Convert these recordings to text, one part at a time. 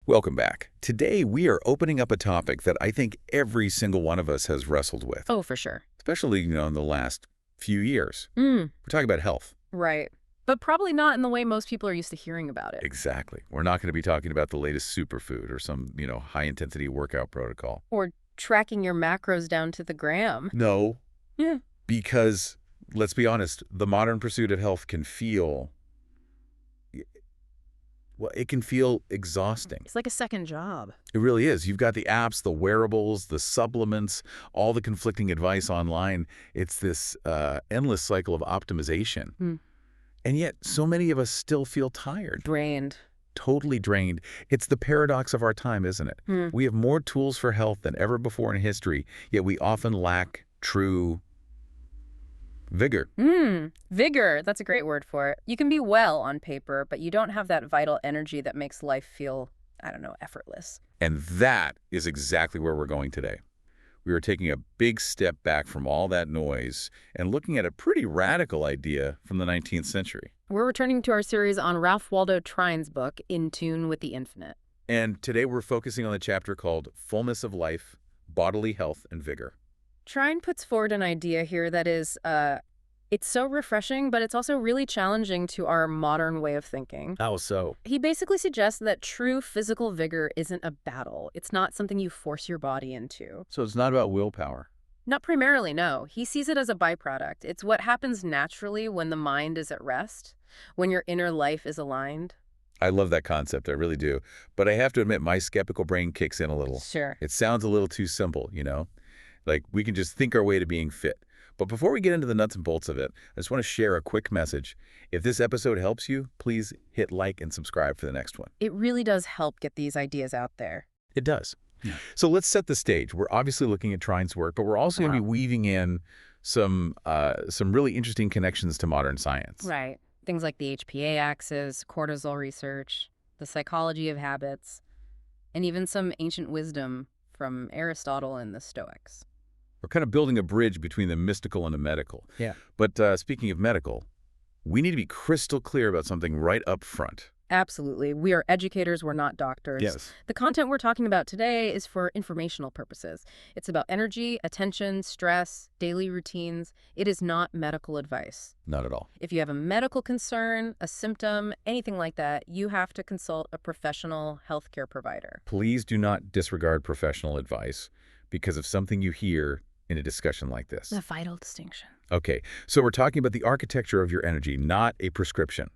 Welcome back. Today, we are opening up a topic that I think every single one of us has wrestled with, Oh, for sure. especially, in the last few years. Mm, We're talking about health. right. But probably not in the way most people are used to hearing about it. Exactly. We're not going to be talking about the latest superfood or some, high-intensity workout protocol. Or tracking your macros down to the gram. No, Yeah. because, let's be honest, the modern pursuit of health it can feel exhausting. It's like a second job. It really is. You've got the apps, the wearables, the supplements, all the conflicting advice online. It's this endless cycle of optimization. Mm. And yet, so many of us still feel tired, Drained. totally drained. It's the paradox of our time, isn't it? Mm. We have more tools for health than ever before in history, yet we often lack true vigor. Vigor. That's a great word for it. You can be well on paper, but you don't have that vital energy that makes life feel, effortless. And that is exactly where we're going today. We are taking a big step back from all that noise and looking at a pretty radical idea from the 19th century. We're returning to our series on Ralph Waldo Trine's book, In Tune with the Infinite. And today we're focusing on the chapter called Fullness of Life, Bodily Health and Vigor. Trine puts forward an idea here that is, it's so refreshing, but it's also really challenging to our modern way of thinking. How so? He basically suggests that true physical vigor isn't a battle. It's not something you force your body into. So it's not about willpower. Not primarily, no. He sees it as a byproduct. It's what happens naturally when the mind is at rest, when your inner life is aligned. I love that concept, I really do. But I have to admit, my skeptical brain kicks in a little. Sure. It sounds a little too simple, Like we can just think our way to being fit. But before we get into the nuts and bolts of it, I just want to share a quick message. If this episode helps you, please hit like and subscribe for the next one. It really does help get these ideas out there. It does. Yeah. So let's set the stage. We're obviously looking at Trine's work, but we're also going to be weaving in some really interesting connections to modern science. Right. Things like the HPA axis, cortisol research, the psychology of habits, and even some ancient wisdom from Aristotle and the Stoics. We're kind of building a bridge between the mystical and the medical. Yeah. But speaking of medical, we need to be crystal clear about something right up front. Absolutely. We are educators, we're not doctors. Yes. The content we're talking about today is for informational purposes. It's about energy, attention, stress, daily routines. It is not medical advice. Not at all. If you have a medical concern, a symptom, anything like that, you have to consult a professional healthcare provider. Please do not disregard professional advice because of something you hear in a discussion like this. The vital distinction. Okay, so we're talking about the architecture of your energy, not a prescription.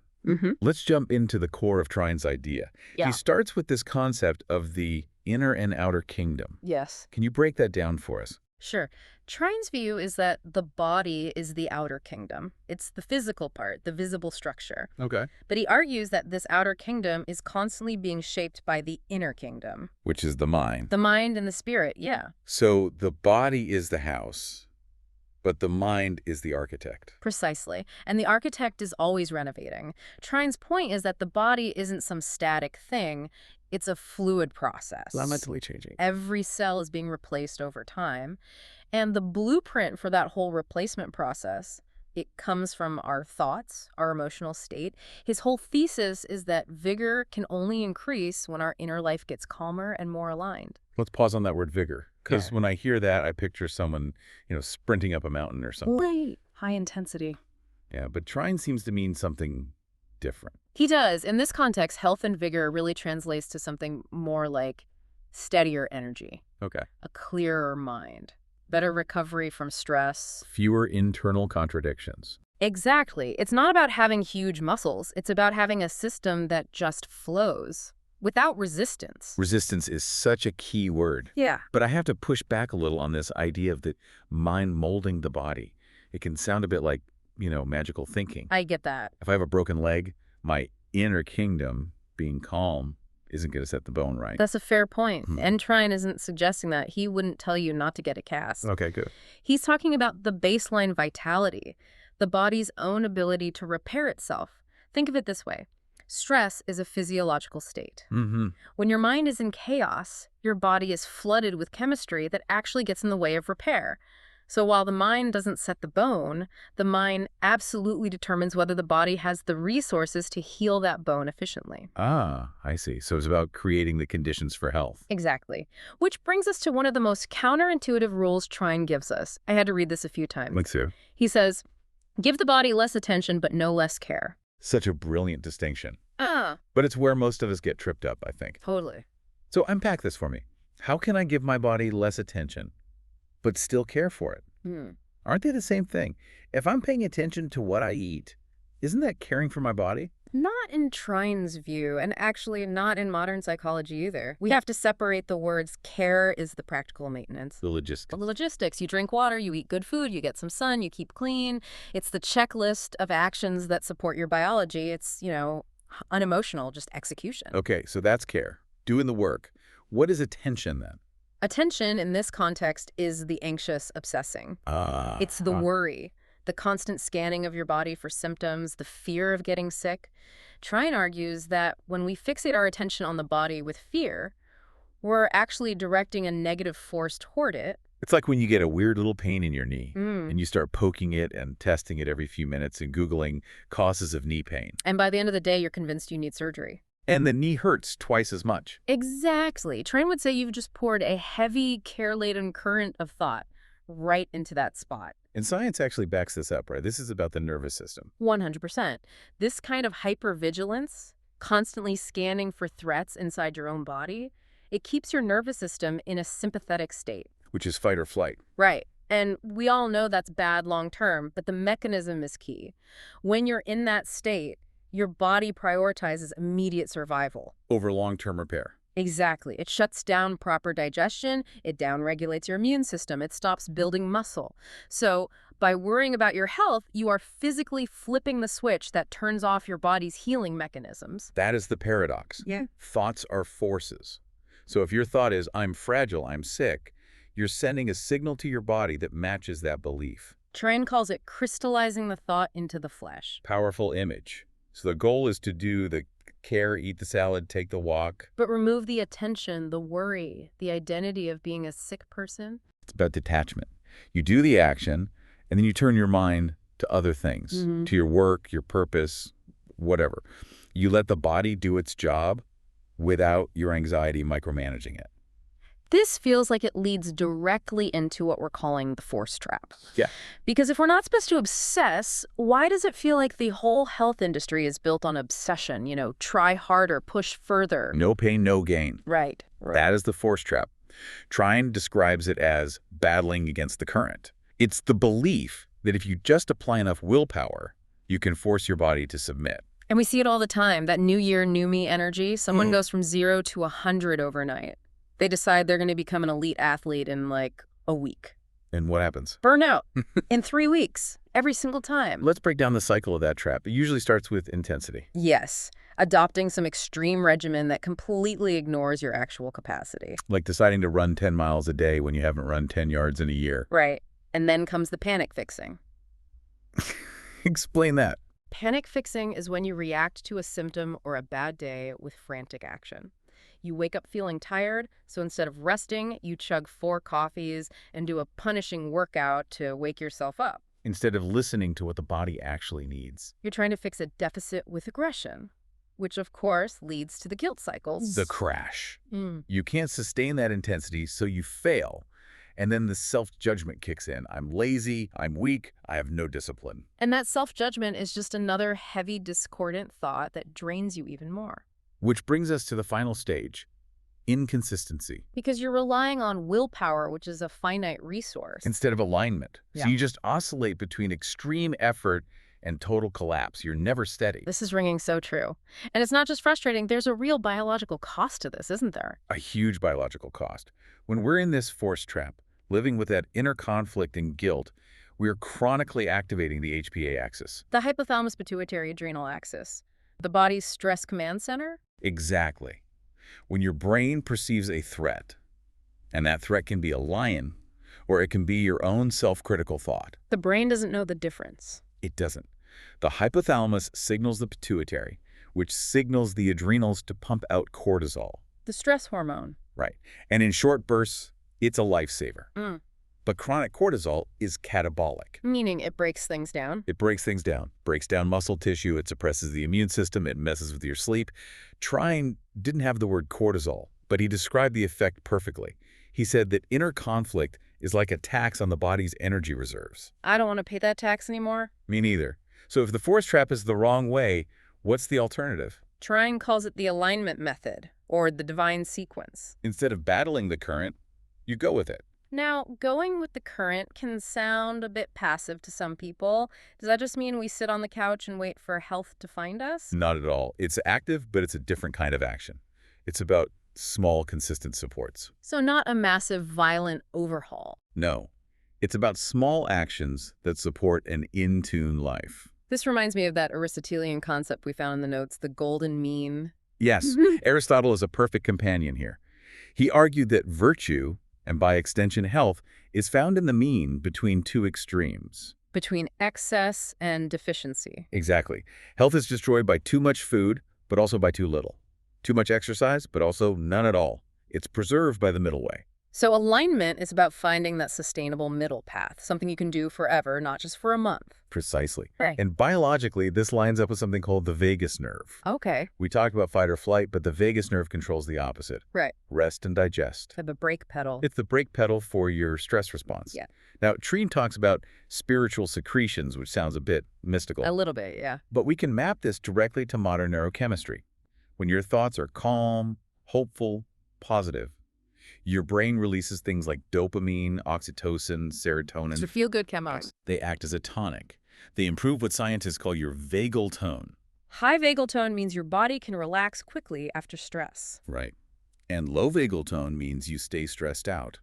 Let's jump into the core of Trine's idea. Yeah. He starts with this concept of the inner and outer kingdom. Yes. Can you break that down for us? Sure. Trine's view is that the body is the outer kingdom. It's the physical part, the visible structure. Okay. But he argues that this outer kingdom is constantly being shaped by the inner kingdom. Which is the mind. The mind and the spirit, yeah. So the body is the house, but the mind is the architect. Precisely. And the architect is always renovating. Trine's point is that the body isn't some static thing. It's a fluid process. Fundamentally changing. Every cell is being replaced over time. And the blueprint for that whole replacement process, it comes from our thoughts, our emotional state. His whole thesis is that vigor can only increase when our inner life gets calmer and more aligned. Let's pause on that word vigor. Because Yeah. when I hear that, I picture someone, sprinting up a mountain or something. Right. High intensity. Yeah, but Trine seems to mean something different. He does. In this context, health and vigor really translates to something more like steadier energy, Okay. a clearer mind, better recovery from stress. Fewer internal contradictions. Exactly. It's not about having huge muscles. It's about having a system that just flows without resistance. Resistance is such a key word. Yeah. But I have to push back a little on this idea of the mind molding the body. It can sound a bit like, magical thinking. I get that. If I have a broken leg, my inner kingdom, being calm, isn't going to set the bone right. That's a fair point. And Trine isn't suggesting that. He wouldn't tell you not to get a cast. Okay, good. He's talking about the baseline vitality, the body's own ability to repair itself. Think of it this way. Stress is a physiological state. When your mind is in chaos, your body is flooded with chemistry that actually gets in the way of repair. So while the mind doesn't set the bone, the mind absolutely determines whether the body has the resources to heal that bone efficiently. Ah, I see. So it's about creating the conditions for health. Exactly. Which brings us to one of the most counterintuitive rules Trine gives us. I had to read this a few times. Like so. He says, give the body less attention, but no less care. Such a brilliant distinction. Ah, But it's where most of us get tripped up, I think. totally. So unpack this for me. How can I give my body less attention, but still care for it? Aren't they the same thing? If I'm paying attention to what I eat, isn't that caring for my body? Not in Trine's view, and actually not in modern psychology either. We have to separate the words. Care is the practical maintenance. The logistics. The logistics. You drink water, you eat good food, you get some sun, you keep clean. It's the checklist of actions that support your biology. It's, unemotional, just execution. Okay, so that's care. Doing the work. What is attention then? Attention, in this context, is the anxious obsessing. It's the worry, the constant scanning of your body for symptoms, the fear of getting sick. Trine argues that when we fixate our attention on the body with fear, we're actually directing a negative force toward it. It's like when you get a weird little pain in your knee, and you start poking it and testing it every few minutes and Googling causes of knee pain. And by the end of the day, you're convinced you need surgery. And the knee hurts twice as much. Exactly. Trine would say you've just poured a heavy, care-laden current of thought right into that spot. And science actually backs this up, right? This is about the nervous system. 100%. This kind of hypervigilance, constantly scanning for threats inside your own body, it keeps your nervous system in a sympathetic state. Which is fight or flight. Right. And we all know that's bad long term, but the mechanism is key. When you're in that state, your body prioritizes immediate survival. Over long-term repair. Exactly. It shuts down proper digestion, it downregulates your immune system, it stops building muscle. So by worrying about your health, you are physically flipping the switch that turns off your body's healing mechanisms. That is the paradox. Yeah. Thoughts are forces. So if your thought is, I'm fragile, I'm sick, you're sending a signal to your body that matches that belief. Trine calls it crystallizing the thought into the flesh. Powerful image. So the goal is to do the care, eat the salad, take the walk. But remove the attention, the worry, the identity of being a sick person. It's about detachment. You do the action, and then you turn your mind to other things, to your work, your purpose, whatever. You let the body do its job without your anxiety micromanaging it. This feels like it leads directly into what we're calling the force trap. Yeah. Because if we're not supposed to obsess, why does it feel like the whole health industry is built on obsession? Try harder, push further. No pain, no gain. Right. That is the force trap. Trine describes it as battling against the current. It's the belief that if you just apply enough willpower, you can force your body to submit. And we see it all the time, that new year, new me energy. Someone goes from 0 to 100 overnight. They decide they're going to become an elite athlete in like a week. And what happens? Burnout in 3 weeks, every single time. Let's break down the cycle of that trap. It usually starts with intensity. Yes, adopting some extreme regimen that completely ignores your actual capacity. Like deciding to run 10 miles a day when you haven't run 10 yards in a year. Right. And then comes the panic fixing. Explain that. Panic fixing is when you react to a symptom or a bad day with frantic action. You wake up feeling tired, so instead of resting, you chug 4 coffees and do a punishing workout to wake yourself up. Instead of listening to what the body actually needs. You're trying to fix a deficit with aggression, which of course leads to the guilt cycles. The crash. You can't sustain that intensity, so you fail. And then the self-judgment kicks in. I'm lazy, I'm weak, I have no discipline. And that self-judgment is just another heavy, discordant thought that drains you even more. Which brings us to the final stage, inconsistency. Because you're relying on willpower, which is a finite resource. Instead of alignment. Yeah. So you just oscillate between extreme effort and total collapse. You're never steady. This is ringing so true. And it's not just frustrating, there's a real biological cost to this, isn't there? A huge biological cost. When we're in this force trap, living with that inner conflict and guilt, we are chronically activating the HPA axis. The hypothalamus pituitary adrenal axis. The body's stress command center? Exactly. When your brain perceives a threat, and that threat can be a lion, or it can be your own self-critical thought. The brain doesn't know the difference. It doesn't. The hypothalamus signals the pituitary, which signals the adrenals to pump out cortisol. The stress hormone. Right. And in short bursts, it's a lifesaver. But chronic cortisol is catabolic. Meaning it breaks things down? It breaks things down, breaks down muscle tissue, it suppresses the immune system, it messes with your sleep. Trine didn't have the word cortisol, but he described the effect perfectly. He said that inner conflict is like a tax on the body's energy reserves. I don't want to pay that tax anymore. Me neither. So if the force trap is the wrong way, what's the alternative? Trine calls it the alignment method, or the divine sequence. Instead of battling the current, you go with it. Now, going with the current can sound a bit passive to some people. Does that just mean we sit on the couch and wait for health to find us? Not at all. It's active, but it's a different kind of action. It's about small, consistent supports. So not a massive, violent overhaul. No. It's about small actions that support an in-tune life. This reminds me of that Aristotelian concept we found in the notes, the golden mean. Yes, Aristotle is a perfect companion here. He argued that virtue, and by extension health, is found in the mean between two extremes. Between excess and deficiency. Exactly. Health is destroyed by too much food, but also by too little. Too much exercise, but also none at all. It's preserved by the middle way. So alignment is about finding that sustainable middle path, something you can do forever, not just for a month. Precisely. Right. And biologically, this lines up with something called the vagus nerve. Okay. We talked about fight or flight, but the vagus nerve controls the opposite. Right. Rest and digest. The brake pedal. It's the brake pedal for your stress response. Yeah. Now, Trine talks about spiritual secretions, which sounds a bit mystical. A little bit, yeah. But we can map this directly to modern neurochemistry. When your thoughts are calm, hopeful, positive, your brain releases things like dopamine, oxytocin, serotonin. So feel-good chemos. They act as a tonic. They improve what scientists call your vagal tone. High vagal tone means your body can relax quickly after stress. Right. And low vagal tone means you stay stressed out.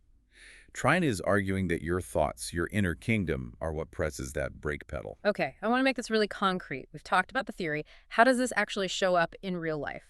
Trine is arguing that your thoughts, your inner kingdom, are what presses that brake pedal. Okay, I want to make this really concrete. We've talked about the theory. How does this actually show up in real life?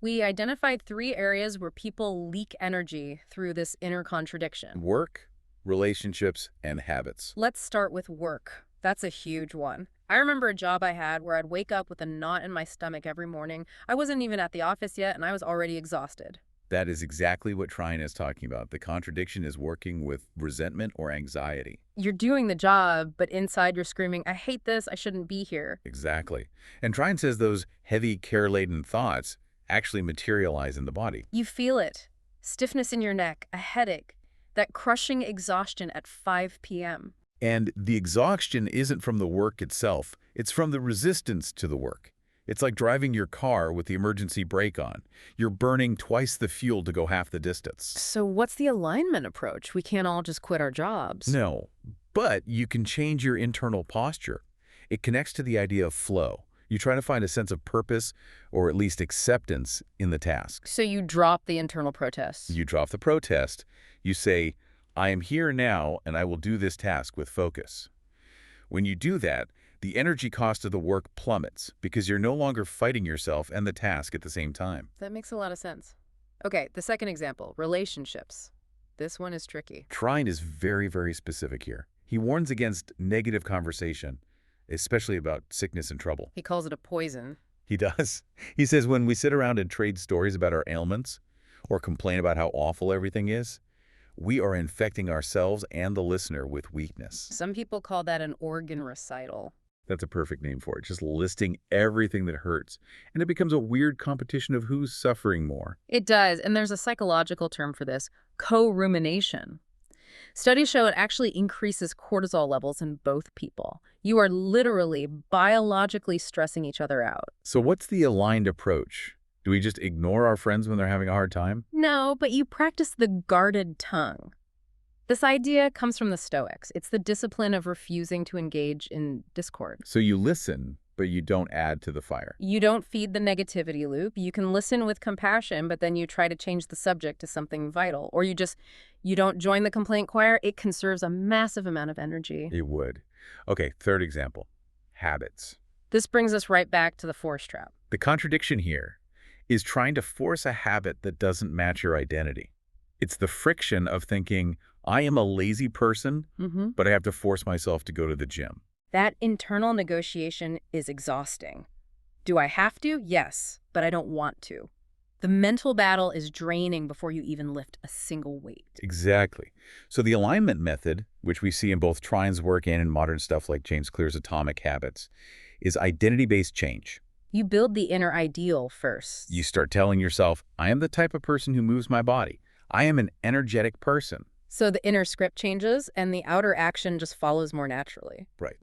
We identified 3 areas where people leak energy through this inner contradiction. Work, relationships, and habits. Let's start with work. That's a huge one. I remember a job I had where I'd wake up with a knot in my stomach every morning. I wasn't even at the office yet, and I was already exhausted. That is exactly what Trine is talking about. The contradiction is working with resentment or anxiety. You're doing the job, but inside you're screaming, I hate this, I shouldn't be here. Exactly. And Trine says those heavy, care-laden thoughts actually materialize in the body. You feel it. Stiffness in your neck, a headache, that crushing exhaustion at 5 p.m. And the exhaustion isn't from the work itself. It's from the resistance to the work. It's like driving your car with the emergency brake on. You're burning twice the fuel to go half the distance. So what's the alignment approach? We can't all just quit our jobs. No, but you can change your internal posture. It connects to the idea of flow. You try to find a sense of purpose or at least acceptance in the task. So you drop the internal protests. You drop the protest. You say, I am here now and I will do this task with focus. When you do that, the energy cost of the work plummets because you're no longer fighting yourself and the task at the same time. That makes a lot of sense. Okay, the second example, relationships. This one is tricky. Trine is very, very specific here. He warns against negative conversation, especially about sickness and trouble. He calls it a poison. He does. He says when we sit around and trade stories about our ailments or complain about how awful everything is, we are infecting ourselves and the listener with weakness. Some people call that an organ recital. That's a perfect name for it, just listing everything that hurts. And it becomes a weird competition of who's suffering more. It does, and there's a psychological term for this, co-rumination. Studies show it actually increases cortisol levels in both people. You are literally biologically stressing each other out. So what's the aligned approach? Do we just ignore our friends when they're having a hard time? No, but you practice the guarded tongue. This idea comes from the Stoics. It's the discipline of refusing to engage in discord. So you listen, but you don't add to the fire. You don't feed the negativity loop. You can listen with compassion, but then you try to change the subject to something vital. Or you don't join the complaint choir. It conserves a massive amount of energy. It would. Okay, third example, habits. This brings us right back to the force trap. The contradiction here is trying to force a habit that doesn't match your identity. It's the friction of thinking, I am a lazy person, but I have to force myself to go to the gym. That internal negotiation is exhausting. Do I have to? Yes, but I don't want to. The mental battle is draining before you even lift a single weight. Exactly. So the alignment method, which we see in both Trine's work and in modern stuff like James Clear's Atomic Habits, is identity-based change. You build the inner ideal first. You start telling yourself, I am the type of person who moves my body. I am an energetic person. So the inner script changes and the outer action just follows more naturally. Right.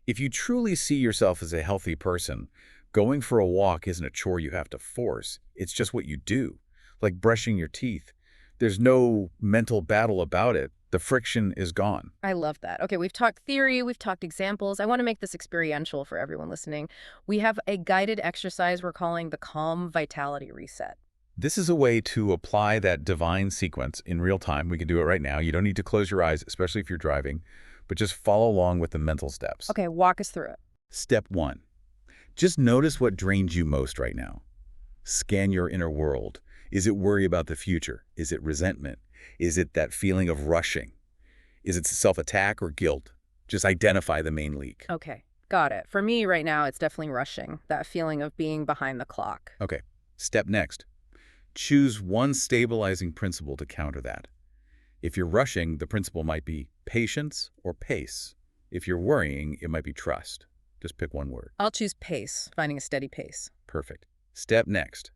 If you truly see yourself as a healthy person, going for a walk isn't a chore you have to force. It's just what you do, like brushing your teeth. There's no mental battle about it. The friction is gone. I love that. Okay, we've talked theory, we've talked examples. I want to make this experiential for everyone listening. We have a guided exercise we're calling the Calm Vitality Reset. This is a way to apply that divine sequence in real time. We can do it right now. You don't need to close your eyes, especially if you're driving, but just follow along with the mental steps. Okay, walk us through it. Step 1. Just notice what drains you most right now. Scan your inner world. Is it worry about the future? Is it resentment? Is it that feeling of rushing? Is it self-attack or guilt? Just identify the main leak. Okay, got it. For me right now, it's definitely rushing, that feeling of being behind the clock. Okay, step next. Choose one stabilizing principle to counter that. If you're rushing, the principle might be patience or pace. If you're worrying, it might be trust. Just pick one word. I'll choose pace, finding a steady pace. Perfect. Step next.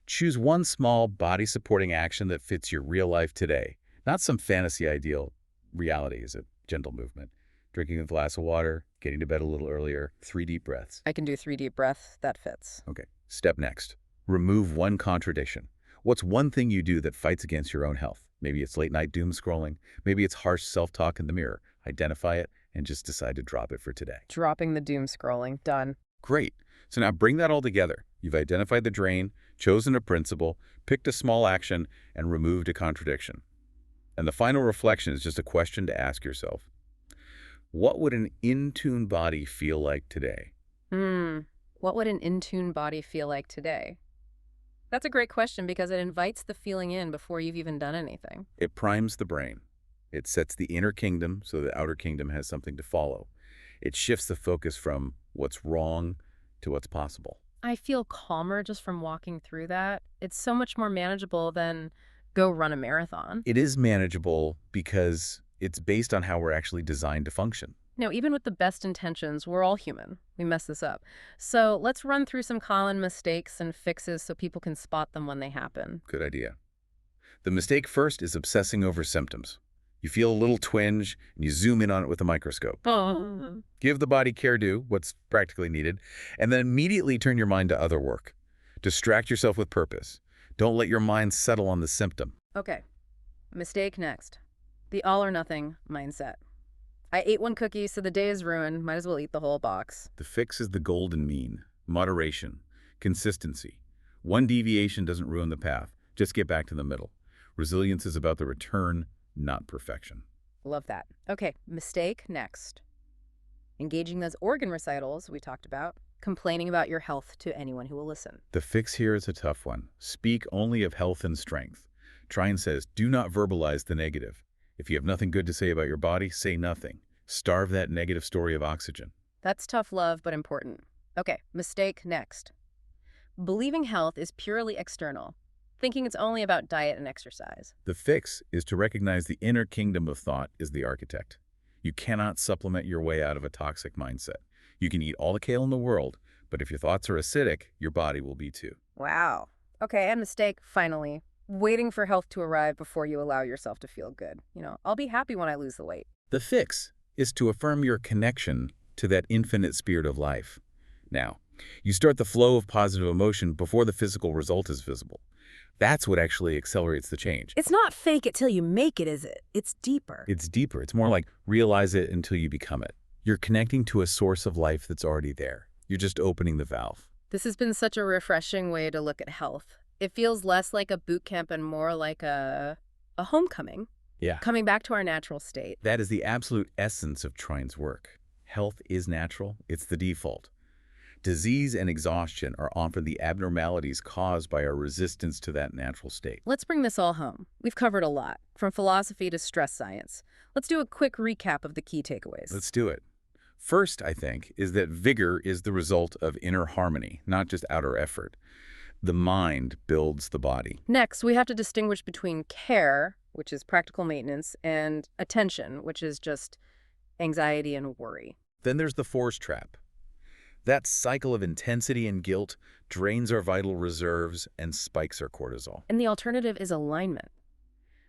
Choose one small body-supporting action that fits your real life today. Not some fantasy ideal. Reality is a gentle movement. Drinking a glass of water, getting to bed a little earlier, 3 deep breaths. I can do 3 deep breaths. That fits. Okay. Step next. Remove one contradiction. What's one thing you do that fights against your own health? Maybe it's late-night doom scrolling. Maybe it's harsh self-talk in the mirror. Identify it and just decide to drop it for today. Dropping the doom scrolling. Done. Great. So now bring that all together. You've identified the drain, chosen a principle, picked a small action, and removed a contradiction. And the final reflection is just a question to ask yourself. What would an in-tune body feel like today? What would an in-tune body feel like today? That's a great question because it invites the feeling in before you've even done anything. It primes the brain. It sets the inner kingdom so the outer kingdom has something to follow. It shifts the focus from what's wrong to what's possible. I feel calmer just from walking through that. It's so much more manageable than go run a marathon. It is manageable because it's based on how we're actually designed to function. No, even with the best intentions, we're all human. We mess this up. So let's run through some common mistakes and fixes so people can spot them when they happen. Good idea. The mistake first is obsessing over symptoms. You feel a little twinge, and you zoom in on it with a microscope. Give the body care due, what's practically needed, and then immediately turn your mind to other work. Distract yourself with purpose. Don't let your mind settle on the symptom. Okay, mistake next. The all-or-nothing mindset. I ate 1 cookie, so the day is ruined. Might as well eat the whole box. The fix is the golden mean. Moderation. Consistency. One deviation doesn't ruin the path. Just get back to the middle. Resilience is about the return, not perfection. Love that. Okay, mistake next. Engaging those organ recitals we talked about. Complaining about your health to anyone who will listen. The fix here is a tough one. Speak only of health and strength. Trine says, do not verbalize the negative. If you have nothing good to say about your body, say nothing. Starve that negative story of oxygen. That's tough love, but important. Okay, mistake next. Believing health is purely external. Thinking it's only about diet and exercise. The fix is to recognize the inner kingdom of thought is the architect. You cannot supplement your way out of a toxic mindset. You can eat all the kale in the world, but if your thoughts are acidic, your body will be too. Wow. Okay, and mistake, finally. Waiting for health to arrive before you allow yourself to feel good. I'll be happy when I lose the weight. The fix is to affirm your connection to that infinite spirit of life. Now, you start the flow of positive emotion before the physical result is visible. That's what actually accelerates the change. It's not fake it till you make it, is it? It's deeper. It's deeper. It's more like realize it until you become it. You're connecting to a source of life that's already there. You're just opening the valve. This has been such a refreshing way to look at health. It feels less like a boot camp and more like a homecoming. Yeah. Coming back to our natural state. That is the absolute essence of Trine's work. Health is natural. It's the default. Disease and exhaustion are often the abnormalities caused by our resistance to that natural state. Let's bring this all home. We've covered a lot, from philosophy to stress science. Let's do a quick recap of the key takeaways. Let's do it. First, I think, is that vigor is the result of inner harmony, not just outer effort. The mind builds the body. Next, we have to distinguish between care, which is practical maintenance, and attention, which is just anxiety and worry. Then there's the force trap. That cycle of intensity and guilt drains our vital reserves and spikes our cortisol. And the alternative is alignment,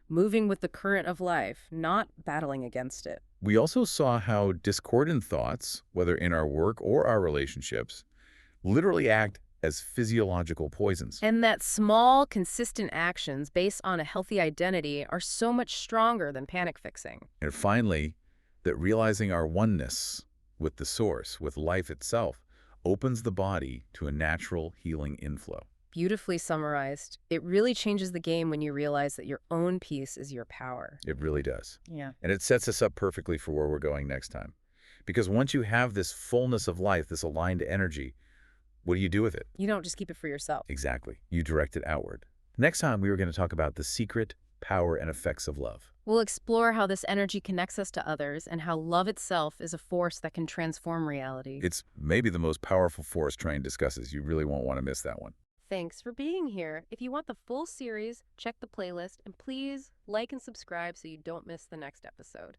moving with the current of life, not battling against it. We also saw how discordant thoughts, whether in our work or our relationships, literally act as physiological poisons. And that small, consistent actions based on a healthy identity are so much stronger than panic fixing. And finally, that realizing our oneness with the source, with life itself, opens the body to a natural healing inflow. Beautifully summarized. It really changes the game when you realize that your own peace is your power. It really does. Yeah. And it sets us up perfectly for where we're going next time. Because once you have this fullness of life, this aligned energy, what do you do with it? You don't just keep it for yourself. Exactly. You direct it outward. Next time, we were going to talk about the secret, power, and effects of love. We'll explore how this energy connects us to others and how love itself is a force that can transform reality. It's maybe the most powerful force Trine discusses. You really won't want to miss that one. Thanks for being here. If you want the full series, check the playlist, and please like and subscribe so you don't miss the next episode.